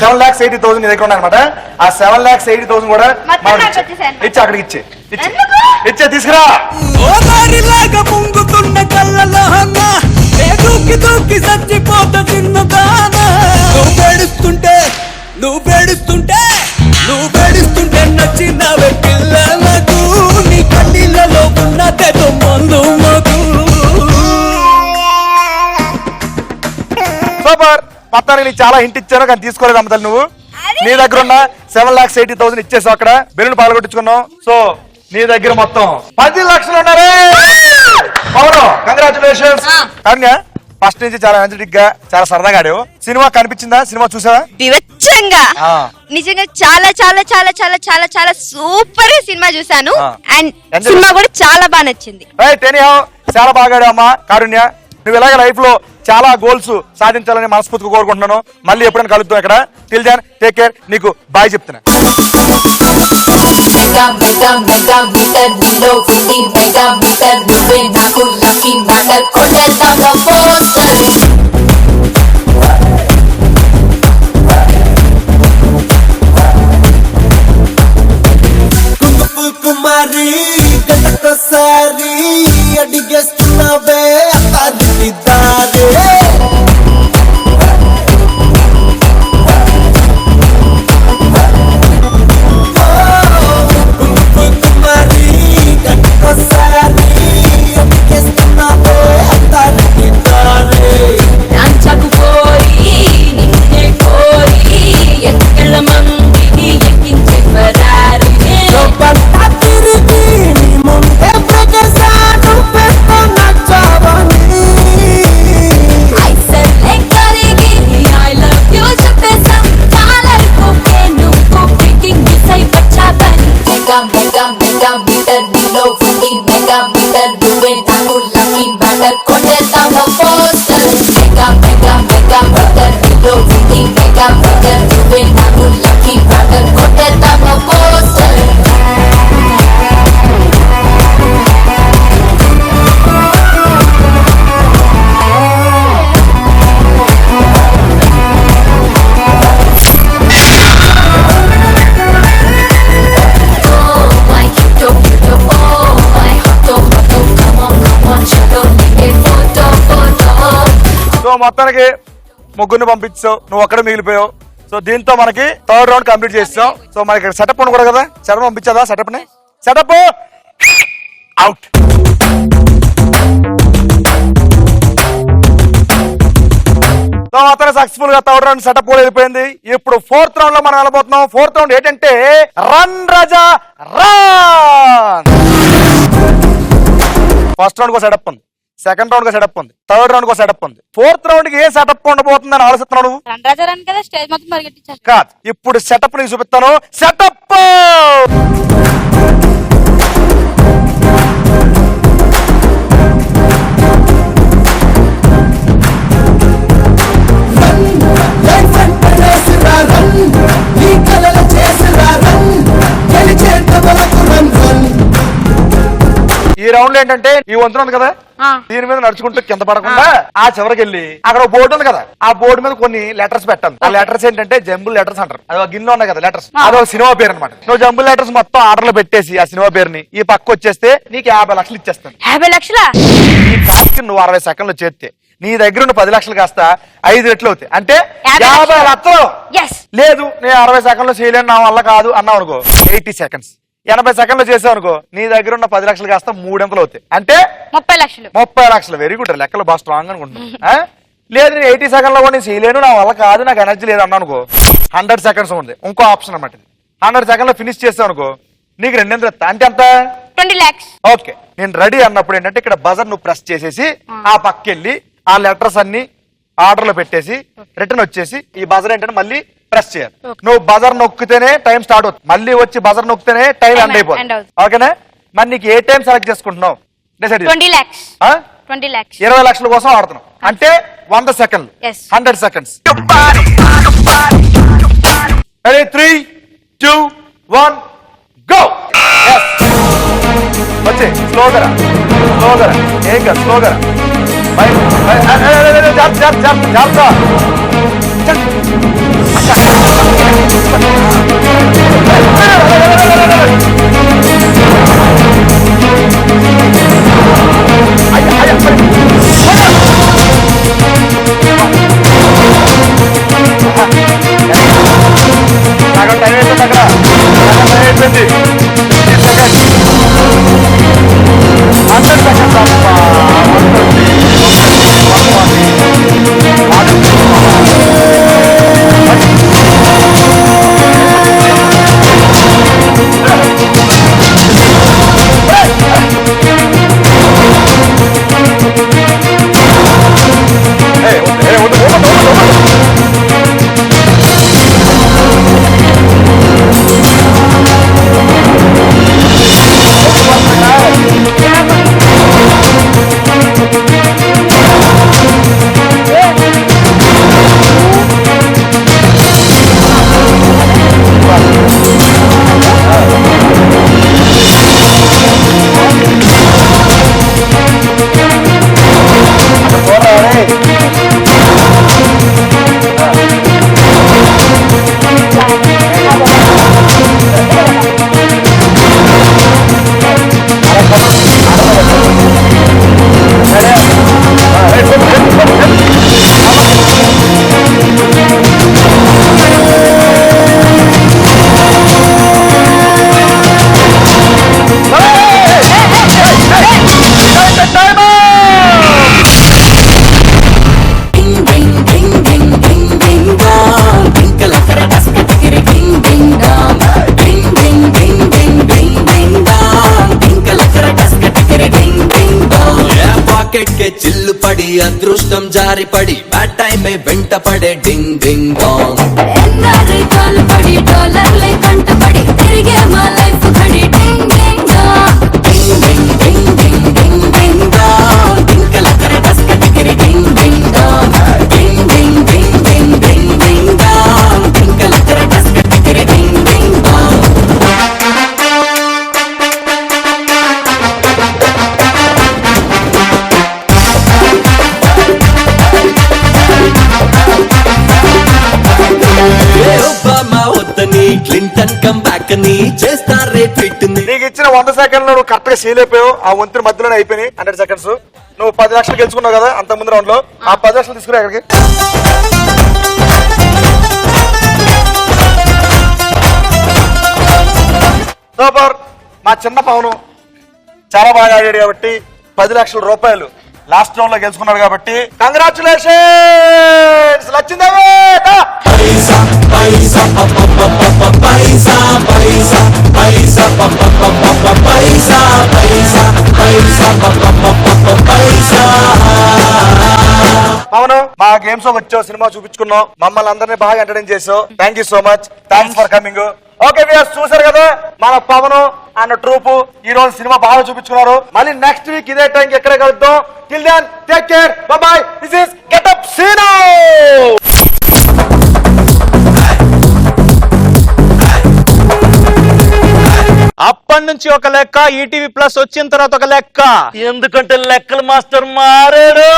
$7,80,000 నీ దగ్గర ఉన్నాయన్నమాట. ఆ 7,80,000 కూడా ఇచ్చి అక్కడికి ఇచ్చే తీసుకురా. పొంగుతున్న కళ్ళలోన దూకి దూకి చచ్చిపోత చిన్నదానా. నువ్వు పేడుస్తుంటే నచ్చినవే పిల్లలకు నీ కన్నీళ్ళలో ఉన్నదేదో మందు మగు. సూపర్. మొత్తానికి నీకు చాలా హింట్ ఇచ్చాను కానీ తీసుకోలేదు అమ్మతల్లి. నువ్వు నీ దగ్గర ఉన్న 7,80,000 ఇచ్చేసావు. అక్కడ బెలూన్ పాల్గొట్టించుకున్నావు. సో నీ దగ్గర మొత్తం 10 లక్షలు ఉన్నారే. అవును, కంగ్రాచులేషన్స్. కారణ్య ఫస్ట్ నుంచి చాలా ఎనర్జెటిక్ గా చాలా సరదాగా ఆడావు. సినిమా కనిపించిందా? సినిమా చూసావా? వివచ్చంగా. నిజంగా చాలా చాలా చాలా చాలా చాలా చాలా సూపర్ సినిమా చూసాను. అండ్ సినిమా కూడా చాలా బాగా నచ్చింది. రైట్, ఎనీహౌ చాలా బాగా ఆడావమ్మా కారుణ్య. నువ్వు ఇలాగే లైఫ్ లో చాలా గోల్స్ సాధించాలని మనస్ఫూర్తిగా కోరుకుంటున్నాను. మళ్ళీ ఎప్పుడైనా కలుద్దాం ఇక్కడ. Till then take care. నీకు బాయ్ చెప్తున్నా. కుమారి గంటకోసారి అడిగేస్తున్నావే అత్తాదిదారే. కుమారి గంటకోసారి అడిగేస్తున్నావే అత్తాదిదారే. నాంచకు పోయి నిన్నే కోరి ఎక్కల మందిని ఎక్కించే ఫరారి. తిరిగి నీ ముందే ప్రజసాను పెట్టుకున్న చావని. ఐసర్లే కరిగి ఐ లవ్ యూ చెప్పేసా. కాలైపోకే నువ్వు పికింగ్ దిసై వచ్చావని. మెగా మెగా మెగా మీటర్ నీలో ఉంది. మెగా మీటర్ నువ్వే నాకు లక్కీ బ్యాటర్. కొట్టేద్దాం poster. Mega mega mega meter నీలో ఉంది. మెగా మీటర్ నువ్వే నాకు లక్కీ బ్యాటర్. కొట్టేద్దాం పోస్టర్. మొత్తానికి ముగ్గురిని పంపించావు, నువ్వు ఒక్కడే మిగిలిపోయావు. సో దీంతో మనకి థర్డ్ రౌండ్ కంప్లీట్ చేస్తాం. సో మనకి సెటప్ ఉండకూడదు కదా, సెటప్ పంపించదా? సెటప్ ని సెటప్ అవుట్. సో మొత్తం సక్సెస్ఫుల్ గా థర్డ్ రౌండ్ సెటప్ కూడా వెళ్ళిపోయింది. ఇప్పుడు ఫోర్త్ రౌండ్ లో మనం వెళ్ళబోతున్నాం. ఫోర్త్ రౌండ్ ఏంటంటే రన్ రాజా రన్. ఫస్ట్ రౌండ్ కో సెటప్ ఉంది, సెకండ్ రౌండ్ కో సెటప్ ఉంది, థర్డ్ రౌండ్ కో సెటప్ ఉంది. ఫోర్త్ రౌండ్ కి ఏ సెటప్ ఉండబోతుందని ఆలోచిస్తున్నావు నువ్వు? రండ్రాజారని కదా స్టేజ్ మొత్తం పరిగెట్టించారు. కాదు, ఇప్పుడు సెటప్ నీకు చూపిస్తాను. సెటప్ ఈ రౌండ్ ఏంటంటే ఈ వంతున ఉంది కదా, దీని మీద నడుచుకుంటూ కింద పడకుండా ఆ చివరికి వెళ్ళి అక్కడ బోర్డు ఉంది కదా, ఆ బోర్డు మీద కొన్ని లెటర్స్ పెట్టాలి. ఆ లెటర్స్ ఏంటంటే జంబుల్ లెటర్స్ అంటారు. అది గిన్నెలో ఉన్నాయి కదా లెటర్స్, అదో సినిమా పేరు అనమాట. నువ్వు జంబుల్ లెటర్స్ మొత్తం ఆర్డర్ లో పెట్టేసి ఆ సినిమా పేరుని ఈ పక్క వచ్చేస్తే నీకు 50 లక్షలు ఇచ్చేస్తాను. 50 లక్షలా? ఈ టాస్క్ నువ్వు 60 సెకండ్లు చేస్తే నీ దగ్గర ఉన్న 10 లక్షలు కాస్త 5 రెట్లు అవుతాయి, అంటే 50 లక్షలు. లేదు నేను 60 సెకండ్లు చేయలేను, నా వల్ల కాదు అన్నావు అనుకో, 80 సెకండ్స్. 80 సెకండ్లు చేసావు అనుకో, నీ దగ్గర ఉన్న 10 లక్షలు కాస్త 3 అంకెలు అవుతాయి, అంటే 30 లక్షలు. 30 లక్షలు. వెరీ గుడ్, లెక్కలు బాగా స్ట్రాంగ్ అనుకుంటున్నా. లేదు నేను 80 సెకండ్లో కూడా నేను చేయలేను, నా వల్ల కాదు, నాకు ఎనర్జీ లేదు అన్నా అనుకో, 100 సెకండ్స్ ఉంది. ఇంకో ఆప్షన్ అన్నమాట. 100 సెకండ్లో ఫినిష్ చేస్తావు అనుకో, నీకు 2 ఎంత, అంటే ఎంత? 20 lakhs. ఓకే, నేను రెడీ అన్నప్పుడు ఏంటంటే ఇక్కడ బజర్ నువ్వు ప్రెస్ చేసేసి ఆ పక్కెళ్ళి ఆ లెటర్స్ అన్ని ఆర్డర్ లో పెట్టేసి రిటర్న్ వచ్చేసి ఈ బజర్ ఏంటంటే మళ్ళీ ప్రెస్ చేయాలి. నువ్వు బజర్ నొక్కితేనే టైం స్టార్ట్ అవుతుంది, మళ్ళీ వచ్చి బజర్ నొక్కితేనే టైం ఎండ్ అయిపోతుంది. ఓకేనా? మరి నీకు ఏ టైం సెలెక్ట్ చేసుకుంటున్నావు? 20 lakhs. 20 lakhs. 20 లక్షల కోసం ఆడుతున్నావు అంటే 100 సెకండ్లు, 100 సెకండ్స్. 3, 2, 1 గో. వచ్చే స్లోగా ఏం కాదు, స్లోగా టైం అయిపోయింది, అక్కడ అయిపోయింది. 100 సెకండ్స్ చిల్లు పడి అదృష్టం జారి పడి బ్యాడ్ టైం వెంట పడే డింగ్ డింగ్ డాంగ్. పడి డాలర్లే కంట పడి తిరిగే మా లైఫ్ ఘడి డింగ్ డింగ్ డాంగ్. డింగ్ డింగ్ డింగ్ డింగ్ డింగ్ డింగ్ డాంగ్. డింకల కర డస్క టికిరి డింగ్ డింగ్ డాంగ్. డింగ్ డింగ్ డింగ్ డింగ్ డింగ్ డింగ్ డాంగ్. డింకల కర డస్క టికిరి డింగ్ డింగ్ డాంగ్. ఒబామా వద్దని క్లింటన్ కమ్ బ్యాక్ అని చేస్తారే ట్వీట్ ని. నీకు ఇచ్చిన 100 సెకండ్లు నువ్వు కరెక్ట్ గా సీల్ అయిపోయావు. ఆ వంతుల మధ్యలోనే అయిపోయినాయి 100 సెకండ్స్. నువ్వు 10 లక్షలు గెలుచుకున్నావు కదా అంత ముందు రౌండ్ లో. ఆ 10 లక్షలు తీసుకురా ఇక్కడికి. సూపర్. మా చిన్న పవను చాలా బాగా ఆడాడు కాబట్టి 10 లక్షల రూపాయలు లాస్ట్ రౌండ్ లో గెలుచుకున్నాడు కాబట్టి కంగ్రాచులేషన్స్. లచ్చిందేవే అవును మా గేమ్స్ వచ్చావు, సినిమా చూపించుకున్నావు, మమ్మల్ని అందరినీ బాగా ఎంటర్టైన్ చేసావు. Thank you so much. Thanks for coming. Okay viewers చూసారు కదా మన పవన్ అండ్ ట్రూప్ ఈ రోజు సినిమా బాగా చూపించుకున్నారు. మళ్ళీ నెక్స్ట్ వీక్ ఇదే టైం ఎక్కడే కలుద్దాం. Till then take care, bye bye. This is get up సీనో. అప్పటి నుంచి ఒక లెక్క, ఈటీవీ ప్లస్ వచ్చిన తర్వాత ఒక లెక్క. ఎందుకంటే లెక్కల మాస్టర్ మారాడు.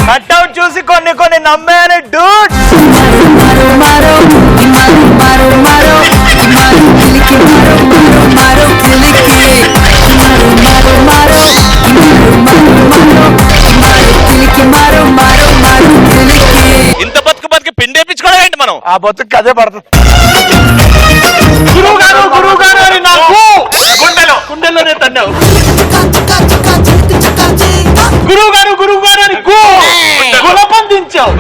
కట్అవుట్ చూసి కొన్ని నమ్మాను డూడ్. ఇంత బతుకు పిండేపించుకోవడం ఏంటి మనం? ఆ బతుకు అదే పడుతుంది. గురువు గారు అని నాకు గుండెల్లోనే తన్నావు. గురువు గారు అని గులపందించావు.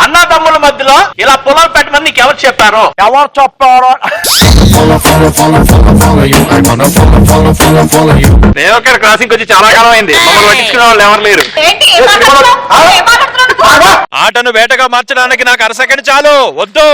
అన్నా తమ్ముల మధ్యలో ఇలా పొలం పెట్టమని నీకు ఎవరు చెప్పారు? ఎవరు చెప్పారో దేవకర క్రాసింగ్ వచ్చి చాలా కాలం అయింది. మమ్మల్ని పట్టించుకునే వాళ్ళు ఎవరు లేరు. ఆటను వేటగా మార్చడానికి నాకు 1 సెకండ్ చాలు. వద్దు.